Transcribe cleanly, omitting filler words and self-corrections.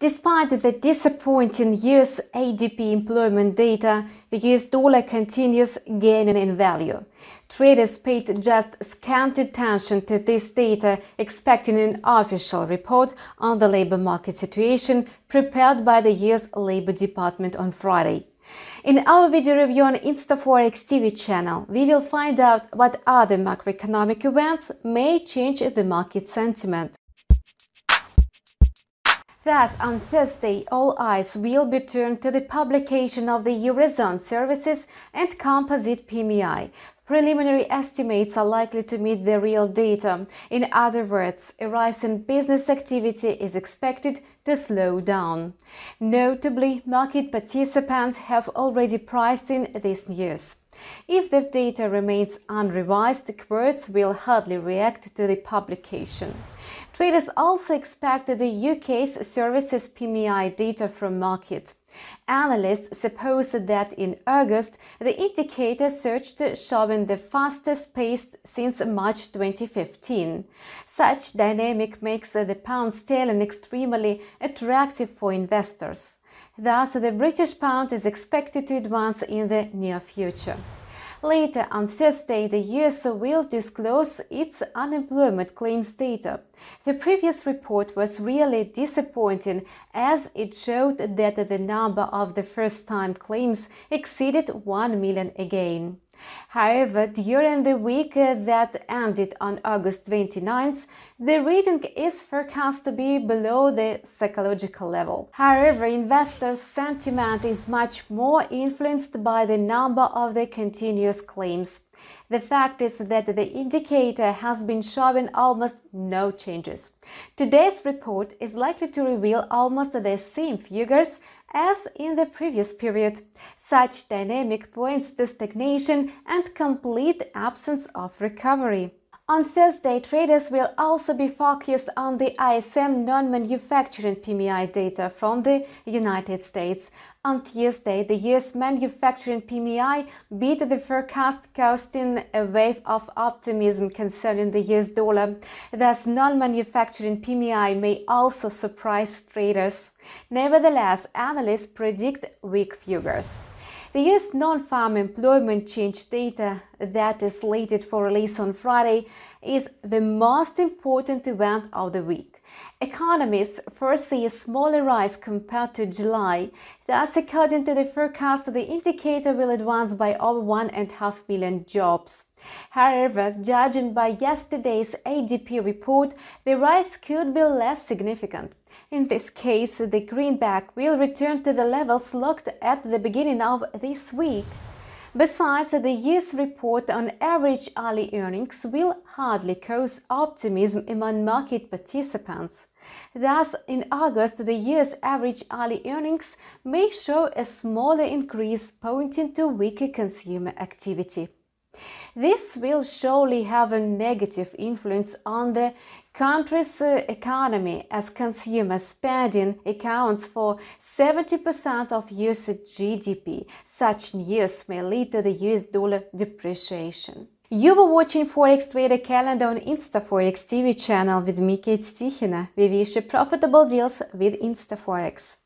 Despite the disappointing US ADP employment data, the US dollar continues gaining in value. Traders paid just scant attention to this data, expecting an official report on the labor market situation prepared by the US Labor Department on Friday. In our video review on InstaForex TV channel, we will find out what other macroeconomic events may change the market sentiment. Thus, on Thursday, all eyes will be turned to the publication of the eurozone services and composite PMI. Preliminary estimates are likely to meet the real data. In other words, a rise in business activity is expected to slow down. Notably, market participants have already priced in this news. If the data remains unrevised, quotes will hardly react to the publication. Traders also expect the UK's services PMI data from market. Analysts suppose that in August, the indicator surged, showing the fastest pace since March 2015. Such dynamic makes the pound sterling extremely attractive for investors. Thus, the British pound is expected to advance in the near future. Later on Thursday, the US will disclose its unemployment claims data. The previous report was really disappointing as it showed that the number of the first-time claims exceeded 1 million again. However, during the week that ended on August 29th, the reading is forecast to be below the psychological level. However, investors' sentiment is much more influenced by the number of the continuous claims. The fact is that the indicator has been showing almost no changes. Today's report is likely to reveal almost the same figures as in the previous period. Such dynamic points to stagnation and complete absence of recovery. On Thursday, traders will also be focused on the ISM non-manufacturing PMI data from the United States. On Tuesday, the US manufacturing PMI beat the forecast, causing a wave of optimism concerning the US dollar. Thus, non-manufacturing PMI may also surprise traders. Nevertheless, analysts predict weak figures. The US Nonfarm employment change data that is slated for release on Friday is the most important event of the week. Economists foresee a smaller rise compared to July. Thus, according to the forecast, the indicator will advance by over 1.5 million jobs. However, judging by yesterday's ADP report, the rise could be less significant. In this case, the greenback will return to the levels locked at the beginning of this week. Besides, the US report on average hourly earnings will hardly cause optimism among market participants. Thus, in August, the US average hourly earnings may show a smaller increase, pointing to weaker consumer activity. This will surely have a negative influence on the country's economy, as consumer spending accounts for 70% of US GDP. Such news may lead to the US dollar depreciation. You were watching Forex Trader Calendar on InstaForex TV channel with me, Kate Stichina. We wish you profitable deals with InstaForex.